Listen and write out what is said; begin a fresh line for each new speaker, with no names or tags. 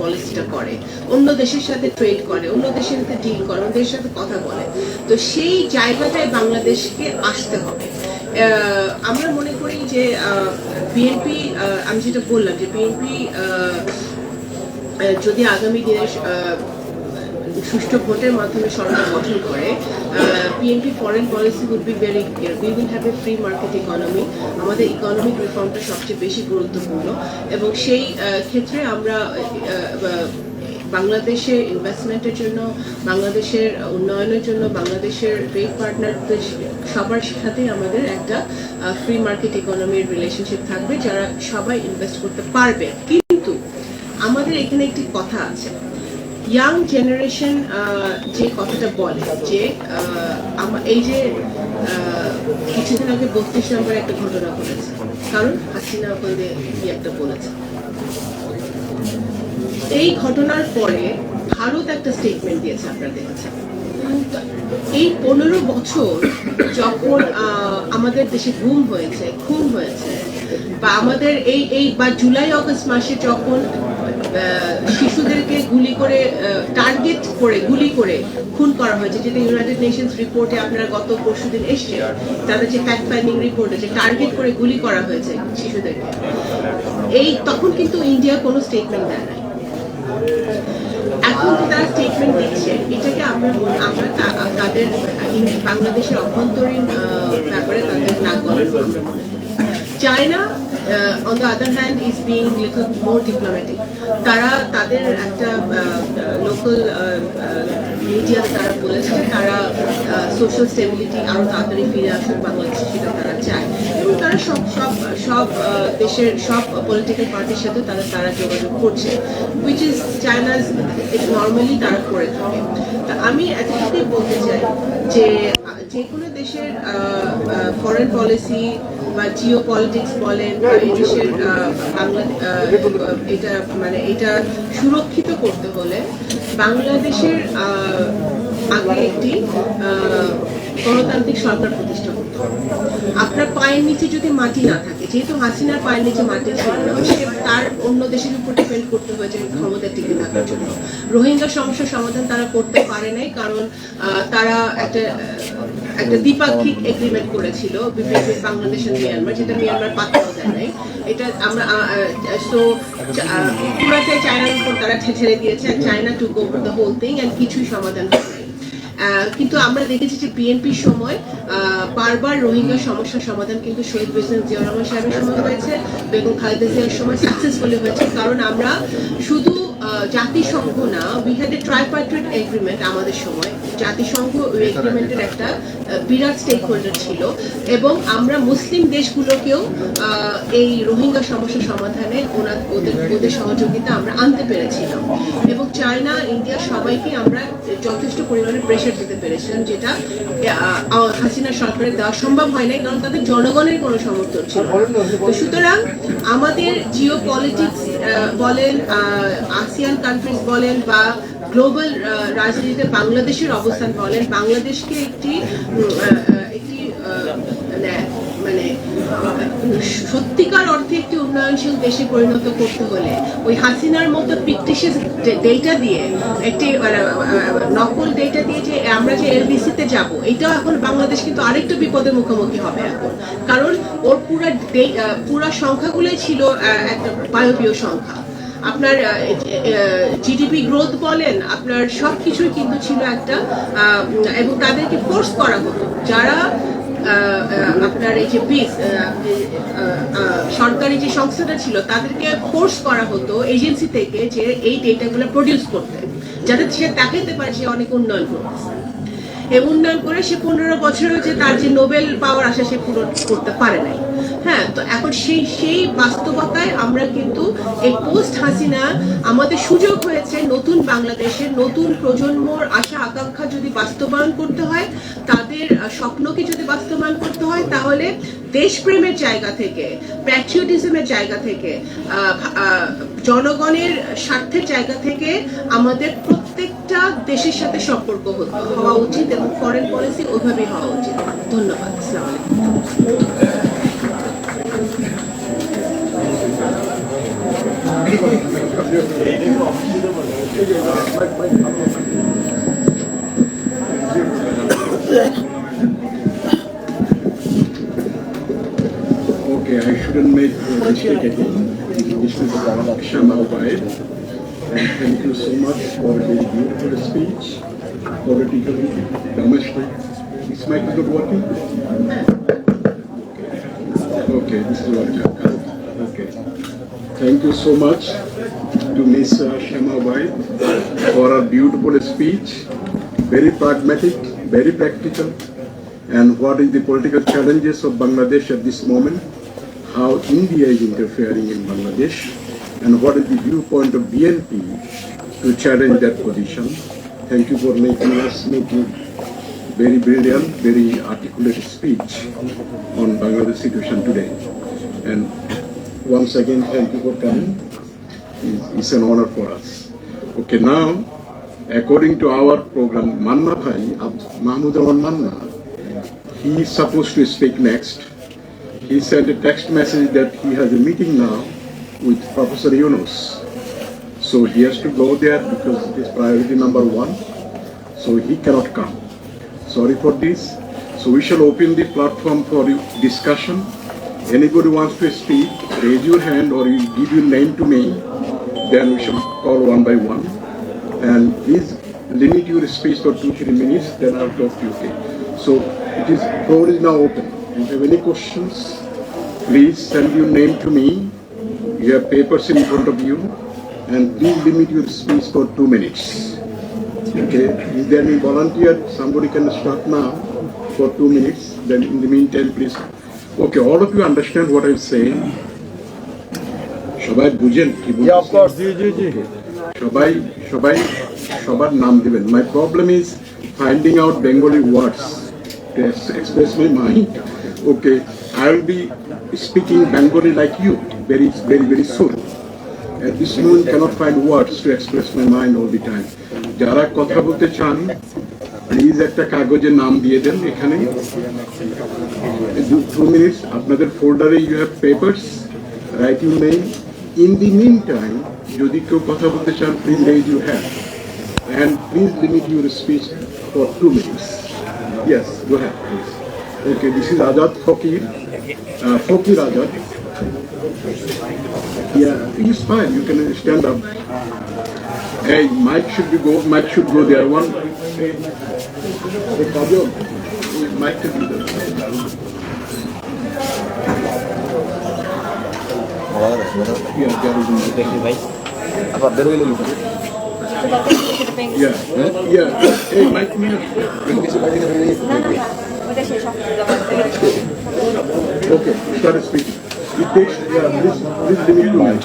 পলিসিটা করে, অন্য দেশের সাথে ট্রেড করে, অন্য দেশের সাথে ডিল করে, অন্য দেশের সাথে কথা বলে। তো সেই জায়গাটায় বাংলাদেশকে আসতে হবে। আমরা মনে করি যে বিএনপি, আমি যেটা বললাম যে বিএনপি যদি আগামী দিনে সুষ্ঠু ভোটের মাধ্যমে সরকার গঠন করে, BNP foreign policy would be very clear. We will have a free market economy. আমাদের ইকোনমিক রিফর্মটা সবচেয়ে বেশি গুরুত্বপূর্ণ, এবং সেই ক্ষেত্রে আমরা বাংলাদেশে ইনভেস্টমেন্টের জন্য, বাংলাদেশের উন্নয়নের জন্য, বাংলাদেশের ট্রেড পার্টনারদের সবার সাথেই আমাদের একটা ফ্রি মার্কেট ইকোনমির রিলেশনশিপ থাকবে, যারা সবাই ইনভেস্ট করতে পারবে। কিন্তু আমাদের এখানে একটি কথা আছে, ইয়াং জেনারেশন যে কথাটা বলে যে এই যে কিছুদিন আগে 32 নম্বরে একটা ঘটনা ঘটেছে, কারণ হাসিনা ওখানে একটা বলেছে। এই ঘটনার পরে ভারত একটা স্টেটমেন্ট দিয়েছে, আপনারা দেখেছেন। এই 15 বছর যখন আমাদের দেশে গুম হয়েছে, খুন হয়েছে, বা আমাদের এই বা জুলাই আগস্ট মাসে যখন শিশুদেরকে গুলি করে, টার্গেট করে গুলি করে খুন করা হয়েছে, যেটা ইউনাইটেড নেশনস রিপোর্টে আপনারা গত পরশুদিন এসছে, তাদের যে ফ্যাক্ট ফাইন্ডিং রিপোর্টে যে টার্গেট করে গুলি করা হয়েছে শিশুদেরকে, তখন কিন্তু ইন্ডিয়া কোনো স্টেটমেন্ট দেয় নাই। এখন তারা স্টেটমেন্ট দিচ্ছে, এটাকে আমরা তাদের বাংলাদেশের অভ্যন্তরীণ ব্যাপারে তাদের নাক গলানো আমরা মনে করি। China on the other hand is being little more diplomatic. তারা তাদের একটা লোকাল মিডিয়া তারা বলেছে তারা সোশ্যাল স্টেবিলিটি আরো তাড়াতাড়ি ফিরে আসুক বাংলাদেশে, সেটা তারা চায়, এবং তারা সব দেশের সব পলিটিক্যাল পার্টির সাথে তারা যোগাযোগ করছে, which is China's নর্মালি তারা করে থাকে। তা আমি এতটুকুই বলতে চাই যে কোনো দেশের ফরেন পলিসি বা জিও পলিটিক্স বলেন, এই দেশের এটা সুরক্ষিত করতে হলে বাংলাদেশের আগে একটি গণতান্ত্রিক সরকার প্রতিষ্ঠা করতে হবে। আপনার পায়ের নিচে যদি মাটি না থাকে, যেহেতু হাসিনার পায়ের নিচে মাটি ছিল না, সে তার অন্য দেশের উপর ডিপেন্ড করতে হয়েছে ক্ষমতা টিকে থাকার জন্য। রোহিঙ্গা সমস্যার সমাধান তারা করতে পারে নাই, কারণ তারা একটা দ্বিপাক্ষিক এগ্রিমেন্ট করেছিল বাংলাদেশ আর মিয়ানমার, যেটা মিয়ানমার পাত্তাও দেয় নাই। এটা আমরা পুরাতে চায়নার উপর তারা ছেড়ে দিয়েছে, China took over the whole thing, and কিছুই সমাধান হয়। কিন্তু আমরা দেখেছি যে বিএনপির সময় বারবার রোহিঙ্গা সমস্যার সমাধান কিন্তু শহীদ প্রেসিডেন্ট জিয়া রহমান সাহেবের সময় হয়েছে, বেগম খালেদা জিয়ার সময় সাকসেসফুলি হয়েছে, কারণ আমরা শুধু জাতিসংঘ না, উই হ্যাড এ ট্রাইপার্টাইট এগ্রিমেন্ট। আমাদের সময় জাতিসংঘ ওই এগ্রিমেন্টের একটা বিরাট স্টেক হোল্ডার ছিল, এবং আমরা মুসলিম দেশগুলোকেও এই রোহিঙ্গা সমস্যা সমাধানে ওদের সহযোগিতা আমরা আনতে পেরেছিলাম, এবং চায়না, ইন্ডিয়া সবাইকে আমরা যথেষ্ট পরিমাণে প্রেশার দিতে পেরেছিলাম, যেটা হাসিনা সরকারের দেওয়া সম্ভব হয় নাই, কারণ তাদের জনগণের কোনো সমর্থন ছিল। তো সুতরাং আমাদের জিও পলিটিক্স বলেন, আসিয়ান কান্ট্রিজ বলেন, বা গ্লোবাল রাজনীতিতে বাংলাদেশের অবস্থান বলেন, বাংলাদেশকে একটি মানে সত্যিকার অর্থে একটি উন্নয়নশীল দেশে পরিণত করতে হলে ওই হাসিনার মতো ফিকটিশিয়াস ডেটা দিয়ে, একটি নকল ডেটা দিয়ে যে আমরা যে এলডিসিতে যাব, এটাও এখন বাংলাদেশ কিন্তু আরেকটু বিপদের মুখোমুখি হবে এখন, কারণ ওর পুরা সংখ্যাগুলোই ছিল একটা বায়বীয় সংখ্যা। আপনার জিডিপি গ্রোথ বলেন, আপনার সবকিছুই কিন্তু ছিল একটা, এবং তাদেরকে ফোর্স করা হতো, যারা আপনার এই যে সরকারি যে সংস্থাটা ছিল তাদেরকে ফোর্স করা হতো এজেন্সি থেকে যে এই ডেটাগুলো প্রডিউস করতে, যাতে সে দেখাতে পারে সে অনেক উন্নয়ন করতেছে। এই উন্নয়ন করে সে 15 বছর হয়েছে, তার যে নোবেল পাওয়ার আশা সে পূরণ করতে পারে নাই। হ্যাঁ, তো এখন সেই বাস্তবতায় আমরা কিন্তু এই পোস্ট হাসিনা আমাদের সুযোগ হয়েছে নতুন বাংলাদেশের নতুন প্রজন্মর আশা আকাঙ্ক্ষা যদি বাস্তবায়ন করতে হয়, তাদের স্বপ্নকে যদি বাস্তবায়ন করতে হয়, তাহলে দেশপ্রেমের জায়গা থেকে, প্যাট্রিয়টিজমের জায়গা থেকে, জনগণের স্বার্থের জায়গা থেকে আমাদের প্রত্যেকটা দেশের সাথে সম্পর্ক হওয়া উচিত, এবং ফরেন পলিসি ওইভাবেই হওয়া উচিত। ধন্যবাদ। আসসালামু আলাইকুম।
Okay, I shouldn't make a mistake again. This is Shama Ubaid. And thank you so much for a very beautiful speech. Politically, domestic. Is my good working? Okay, this is what happened. Okay. Thank you so much to Ms. Shama Ubaid for her beautiful speech. Very pragmatic, very practical. And what is the political challenges of Bangladesh at this moment, how India is interfering in Bangladesh, and what is the viewpoint of BNP to challenge that position. Thank you for making very brilliant, very articulate speech on Bangladesh situation today. And once again, thank you for coming. It's an honor for us. Okay, now, according to our program, Manna Bhai, Mahmood Rahman Manna, he is supposed to speak next. He sent a text message that he has a meeting now with Professor Yunus. So he has to go there because it is priority number 1. So he cannot come. Sorry for this. So we shall open the platform for discussion. Anybody wants to speak, raise your hand or you give your name to me. Then we shall call one by one. And please limit your speech for 2-3 minutes. Then I'll talk to you. Okay. So floor is now open. If you have any questions, please send your name to me. You have papers in front of you, and please limit your speech for 2 minutes. Okay? Is there any volunteer? Somebody can start now for 2 minutes. Then in the meantime, please. Okay, all of you understand what I'm saying. সবাই বুঝেন কি বলছি?
Yeah, of course.
সবার নাম দিবেন. My problem is finding out Bengali words to express my mind. Okay, I will be speaking Bengali like you very soon. At this moment, cannot find words to express my mind all the time. যারা কথা বলতে চান, please একটা কাগজে নাম দিয়ে দেন এখানে. 2 minutes. আপনাদের ফোল্ডারে you have papers. Write your name. In the meantime, যদি কেউ কথা বলতে চান, please raise your hand. And please limit your speech for 2 minutes. Yes, go ahead, please. Okay, this is Azad Fakir. Fakir Azad. Yeah, he's fine. You can stand up. Hey, mic should go there. One. Hey, Kajol, mic should be there. Yeah, there is a
Thank you, bhai. Apa beru ilu?
Yeah. Hey, mic me. Okay, start speaking. It takes, please limit to mic.